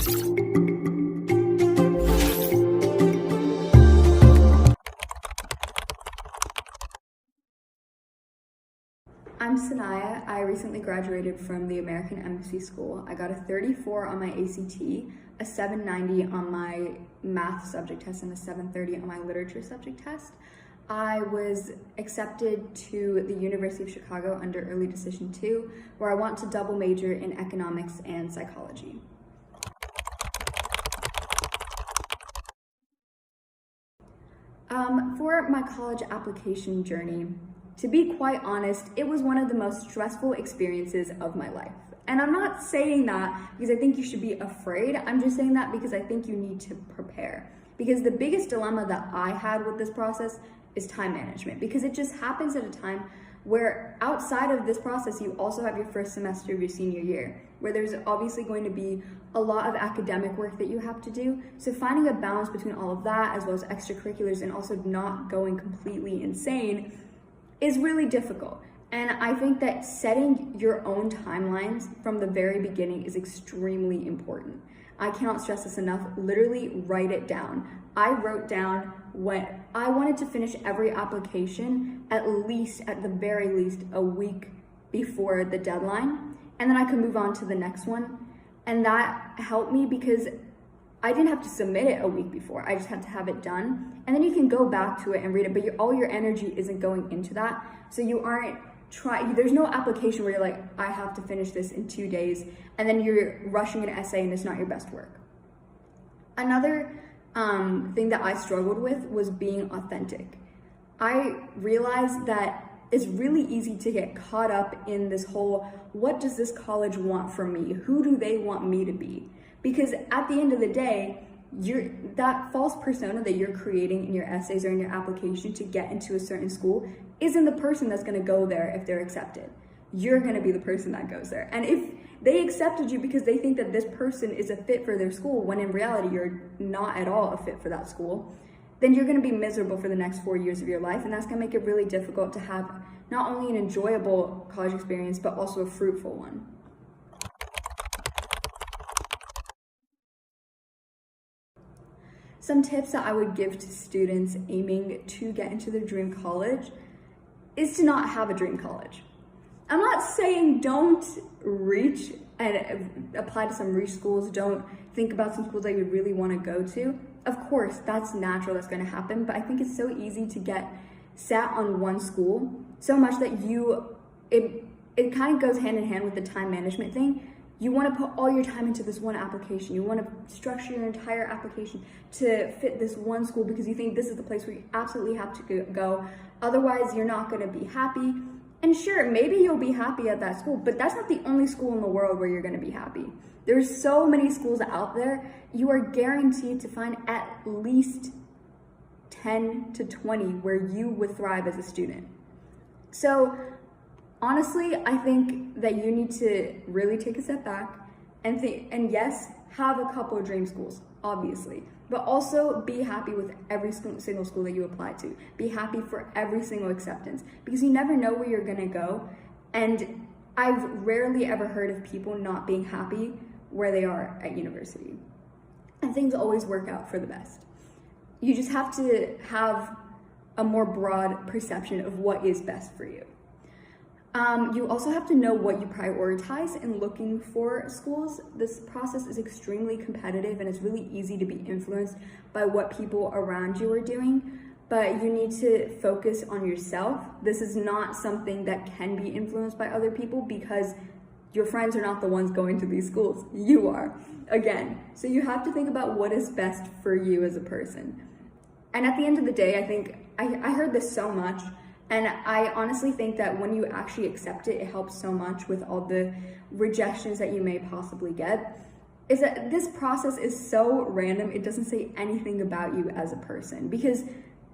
I'm Sanaya. I recently graduated from the American Embassy School. I got a 34 on my ACT, a 790 on my math subject test, and a 730 on my literature subject test. I was accepted to the University of Chicago under Early Decision 2, where I want to double major in economics and psychology. For my college application journey, to be quite honest, it was one of the most stressful experiences of my life. And I'm not saying that because I think you should be afraid. I'm just saying that because I think you need to prepare. Because the biggest dilemma that I had with this process is time management, because it just happens at a time where outside of this process, you also have your first semester of your senior year, where there's obviously going to be a lot of academic work that you have to do. So finding a balance between all of that, as well as extracurriculars, and also not going completely insane is really difficult. And I think that setting your own timelines from the very beginning is extremely important. I cannot stress this enough. Literally write it down. I wrote down when I wanted to finish every application at the very least, a week before the deadline, and then I could move on to the next one. And that helped me because I didn't have to submit it a week before. I just had to have it done. And then you can go back to it and read it, but all your energy isn't going into that. So you aren't there's no application where you're like, I have to finish this in 2 days, and then you're rushing an essay and it's not your best work. Another thing that I struggled with was being authentic. I realized that it's really easy to get caught up in this whole, what does this college want from me? Who do they want me to be? Because at the end of the day, that false persona that you're creating in your essays or in your application to get into a certain school isn't the person that's going to go there if they're accepted. You're going to be the person that goes there. And if they accepted you because they think that this person is a fit for their school, when in reality you're not at all a fit for that school, then you're going to be miserable for the next 4 years of your life. And that's going to make it really difficult to have not only an enjoyable college experience, but also a fruitful one. Some tips that I would give to students aiming to get into their dream college is to not have a dream college. I'm not saying don't reach and apply to some reach schools, don't think about some schools that you really want to go to. Of course, that's natural, that's going to happen, but I think it's so easy to get sat on one school so much that it kind of goes hand in hand with the time management thing. You want to put all your time into this one application. You want to structure your entire application to fit this one school because you think this is the place where you absolutely have to go. Otherwise, you're not going to be happy. And sure, maybe you'll be happy at that school, but that's not the only school in the world where you're going to be happy. There's so many schools out there. You are guaranteed to find at least 10 to 20 where you would thrive as a student. So honestly, I think that you need to really take a step back and think, and yes, have a couple of dream schools, obviously, but also be happy with every single school that you apply to. Be happy for every single acceptance, because you never know where you're gonna go. And I've rarely ever heard of people not being happy where they are at university. And things always work out for the best. You just have to have a more broad perception of what is best for you. You also have to know what you prioritize in looking for schools. This process is extremely competitive and it's really easy to be influenced by what people around you are doing, but you need to focus on yourself. This is not something that can be influenced by other people because your friends are not the ones going to these schools. You are, again. So you have to think about what is best for you as a person. And at the end of the day, I think, I heard this so much, and I honestly think that when you actually accept it, it helps so much with all the rejections that you may possibly get, is that this process is so random, it doesn't say anything about you as a person, because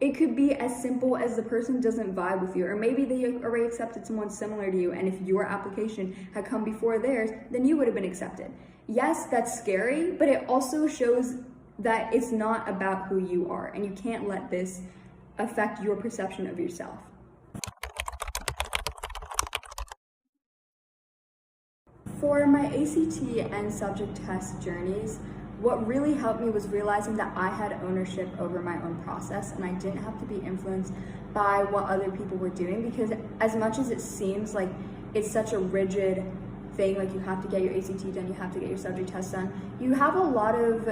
it could be as simple as the person doesn't vibe with you, or maybe they already accepted someone similar to you, and if your application had come before theirs, then you would have been accepted. Yes, that's scary, but it also shows that it's not about who you are, and you can't let this affect your perception of yourself. For my ACT and subject test journeys, what really helped me was realizing that I had ownership over my own process and I didn't have to be influenced by what other people were doing, because as much as it seems like it's such a rigid thing, like you have to get your ACT done, you have to get your subject test done, you have a lot of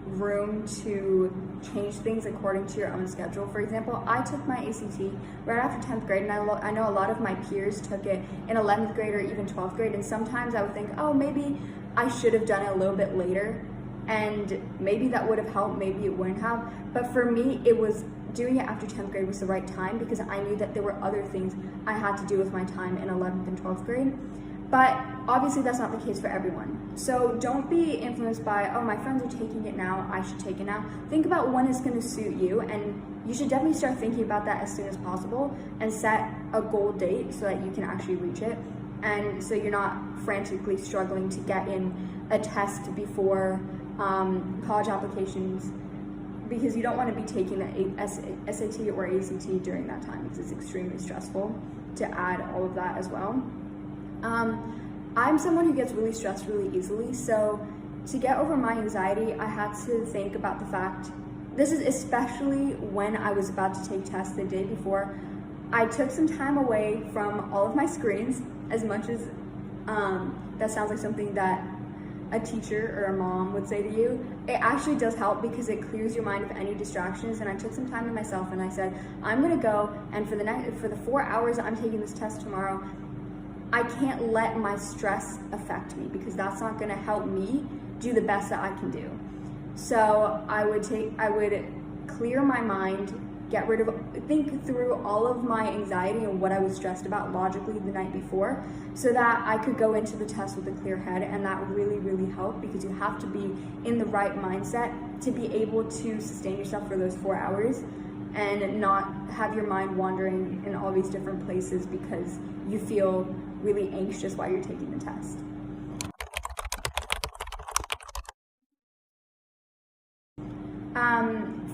room to change things according to your own schedule. For example, I took my ACT right after 10th grade, and I know a lot of my peers took it in 11th grade or even 12th grade, and sometimes I would think, oh, maybe I should have done it a little bit later, and maybe that would have helped, maybe it wouldn't have. But for me, it was doing it after 10th grade was the right time, because I knew that there were other things I had to do with my time in 11th and 12th grade. But obviously that's not the case for everyone. So don't be influenced by, oh, my friends are taking it now, I should take it now. Think about when it's gonna suit you, and you should definitely start thinking about that as soon as possible and set a goal date so that you can actually reach it. And so you're not frantically struggling to get in a test before college applications, because you don't want to be taking the SAT or ACT during that time, because it's extremely stressful to add all of that as well. I'm someone who gets really stressed really easily, so to get over my anxiety, I had to think about the fact, this is especially when I was about to take tests the day before, I took some time away from all of my screens. As much as that sounds like something that a teacher or a mom would say to you, it actually does help, because it clears your mind of any distractions. And I took some time to myself and I said, I'm gonna go, and for the 4 hours I'm taking this test tomorrow, I can't let my stress affect me, because that's not gonna help me do the best that I can do. So I would clear my mind, think through all of my anxiety and what I was stressed about logically the night before, so that I could go into the test with a clear head. And that really, really helped, because you have to be in the right mindset to be able to sustain yourself for those 4 hours and not have your mind wandering in all these different places because you feel really anxious while you're taking the test.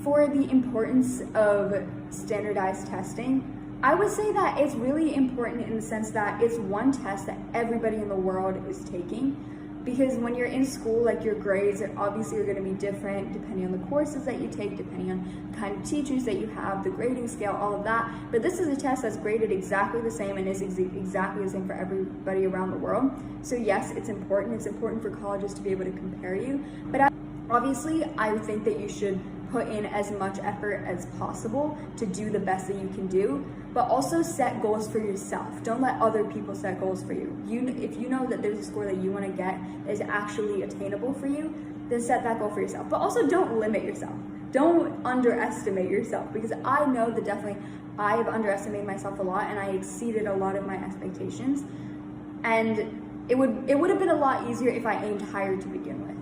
For the importance of standardized testing, I would say that it's really important in the sense that it's one test that everybody in the world is taking, because when you're in school, like, your grades obviously are going to be different depending on the courses that you take, depending on the kind of teachers that you have, the grading scale, all of that. But this is a test that's graded exactly the same and is exactly the same for everybody around the world. So yes, it's important. It's important for colleges to be able to compare you. But obviously, I would think that you should put in as much effort as possible to do the best that you can do, but also set goals for yourself. Don't let other people set goals for you. If you know that there's a score that you want to get that is actually attainable for you, then set that goal for yourself. But also don't limit yourself. Don't underestimate yourself, because I know that definitely I have underestimated myself a lot, and I exceeded a lot of my expectations. And it would have been a lot easier if I aimed higher to begin with.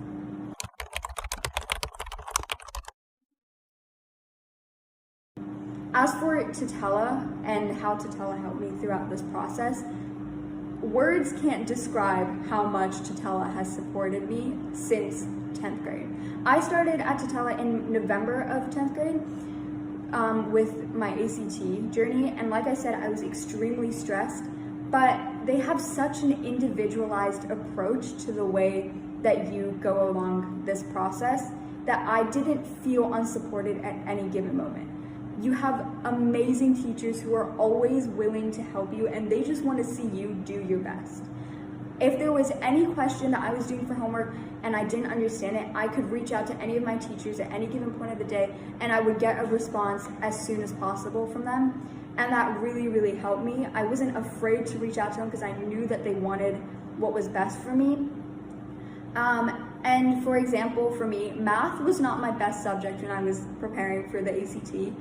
As for Tutela and how Tutela helped me throughout this process, words can't describe how much Tutela has supported me since 10th grade. I started at Tutela in November of 10th grade with my ACT journey, and like I said, I was extremely stressed, but they have such an individualized approach to the way that you go along this process that I didn't feel unsupported at any given moment. You have amazing teachers who are always willing to help you, and they just want to see you do your best. If there was any question that I was doing for homework and I didn't understand it, I could reach out to any of my teachers at any given point of the day, and I would get a response as soon as possible from them. And that really, really helped me. I wasn't afraid to reach out to them because I knew that they wanted what was best for me. And for example, for me, math was not my best subject when I was preparing for the ACT.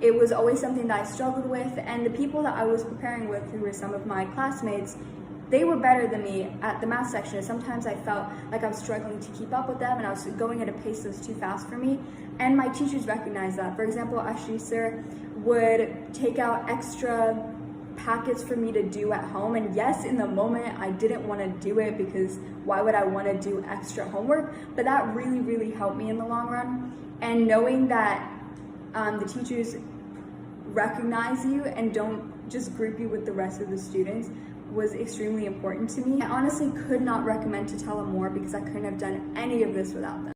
It was always something that I struggled with, and the people that I was preparing with, who were some of my classmates, they were better than me at the math section. Sometimes I felt like I was struggling to keep up with them, and I was going at a pace that was too fast for me. And my teachers recognized that. For example, Ashley sir would take out extra packets for me to do at home, and yes, in the moment I didn't want to do it, because why would I want to do extra homework? But that really, really helped me in the long run. And knowing that the teachers recognize you and don't just group you with the rest of the students was extremely important to me. I honestly could not recommend Tutela more, because I couldn't have done any of this without them.